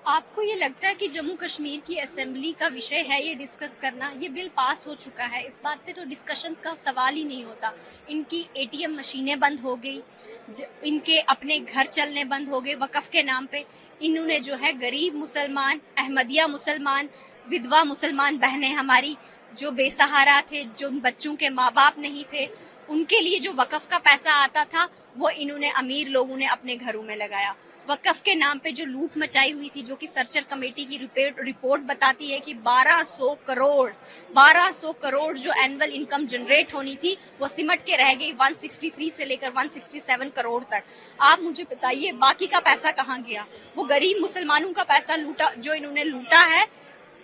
आपको ये लगता है कि जम्मू कश्मीर की असेंबली का विषय है ये डिस्कस करना? ये बिल पास हो चुका है, इस बात पे तो डिस्कशंस का सवाल ही नहीं होता। इनकी एटीएम मशीनें बंद हो गई, इनके अपने घर चलने बंद हो गए वक्फ के नाम पे। इन्होंने जो है गरीब मुसलमान, अहमदिया मुसलमान, विधवा मुसलमान बहनें हमारी जो बेसहारा थे, जो बच्चों के माँ बाप नहीं थे, उनके लिए जो वक्फ का पैसा आता था वो इन्होंने अमीर लोगों ने अपने घरों में लगाया। वक्फ के नाम पे जो लूट मचाई हुई थी, जो कि सर्चर कमेटी की रिपोर्ट बताती है कि 1200 करोड़ जो एनुअल इनकम जनरेट होनी थी वो सिमट के रह गई 163 से लेकर 167 करोड़ तक। आप मुझे बताइए बाकी का पैसा कहाँ गया? वो गरीब मुसलमानों का पैसा लूटा, जो इन्होंने लूटा है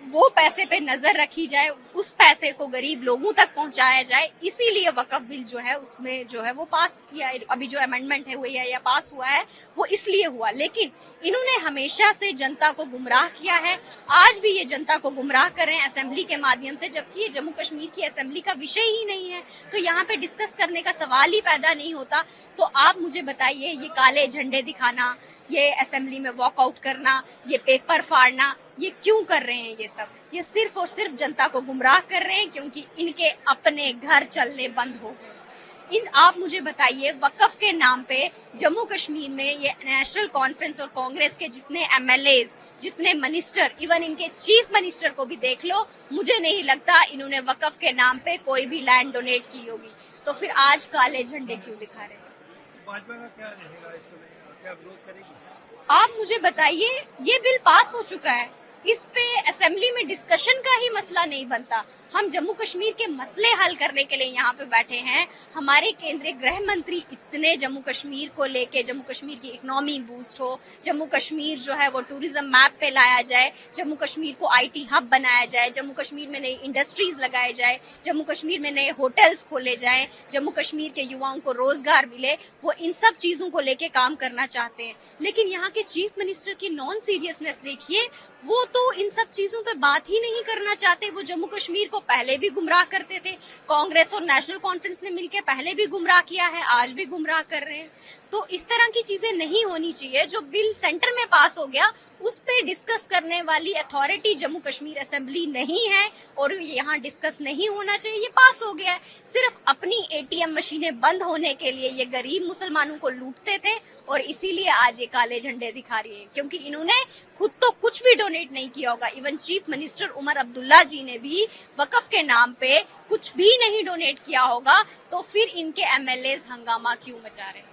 वो पैसे पे नजर रखी जाए, उस पैसे को गरीब लोगों तक पहुंचाया जाए। इसीलिए वक्फ बिल जो है उसमें जो है वो पास किया है। अभी जो अमेंडमेंट है हुई है या पास हुआ है वो इसलिए हुआ। लेकिन इन्होंने हमेशा से जनता को गुमराह किया है, आज भी ये जनता को गुमराह कर रहे हैं असेंबली के माध्यम से, जबकि ये जम्मू कश्मीर की असेंबली का विषय ही नहीं है। तो यहाँ पे डिस्कस करने का सवाल ही पैदा नहीं होता। तो आप मुझे बताइए, ये काले झंडे दिखाना, ये असेंबली में वॉकआउट करना, ये पेपर फाड़ना, ये क्यों कर रहे हैं? ये सब ये सिर्फ और सिर्फ जनता को गुमराह कर रहे हैं, क्योंकि इनके अपने घर चलने बंद हो गए। आप मुझे बताइए, वक्फ के नाम पे जम्मू कश्मीर में ये नेशनल कॉन्फ्रेंस और कांग्रेस के जितने एमएलए, जितने मिनिस्टर, इवन इनके चीफ मिनिस्टर को भी देख लो, मुझे नहीं लगता इन्होंने वक्फ के नाम पे कोई भी लैंड डोनेट की होगी। तो फिर आज काले झंडे क्यों दिखा रहे हैं? भाजपा का क्या रहेगा इस समय, क्या विरोध करेगी? आप मुझे बताइए, ये बिल पास हो चुका है, इस पे असेंबली में डिस्कशन का ही मसला नहीं बनता। हम जम्मू कश्मीर के मसले हल करने के लिए यहाँ पे बैठे हैं। हमारे केंद्रीय गृह मंत्री इतने जम्मू कश्मीर को लेके, जम्मू कश्मीर की इकोनॉमी बूस्ट हो, जम्मू कश्मीर जो है वो टूरिज्म मैप पे लाया जाए, जम्मू कश्मीर को आईटी हब बनाया जाए, जम्मू कश्मीर में नई इंडस्ट्रीज लगाए जाए, जम्मू कश्मीर में नए होटल्स खोले जाए, जम्मू कश्मीर के युवाओं को रोजगार मिले, वो इन सब चीजों को लेके काम करना चाहते हैं। लेकिन यहाँ के चीफ मिनिस्टर की नॉन सीरियसनेस देखिए, वो तो इन सब चीजों पे बात ही नहीं करना चाहते। वो जम्मू कश्मीर को पहले भी गुमराह करते थे, कांग्रेस और नेशनल कॉन्फ्रेंस ने मिलकर पहले भी गुमराह किया है, आज भी गुमराह कर रहे हैं। तो इस तरह की चीजें नहीं होनी चाहिए। जो बिल सेंटर में पास हो गया उस पे डिस्कस करने वाली अथॉरिटी जम्मू कश्मीर असेंबली नहीं है और यहाँ डिस्कस नहीं होना चाहिए। ये पास हो गया है, सिर्फ अपनी एटीएम मशीनें बंद होने के लिए ये गरीब मुसलमानों को लूटते थे और इसीलिए आज ये काले झंडे दिखा रही है, क्योंकि इन्होंने खुद तो कुछ भी डोनेट नहीं किया होगा। Even chief minister Omar Abdullah ji ने भी वक्फ के नाम पे कुछ भी नहीं डोनेट किया होगा, तो फिर इनके एमएलए हंगामा क्यों मचा रहे हैं?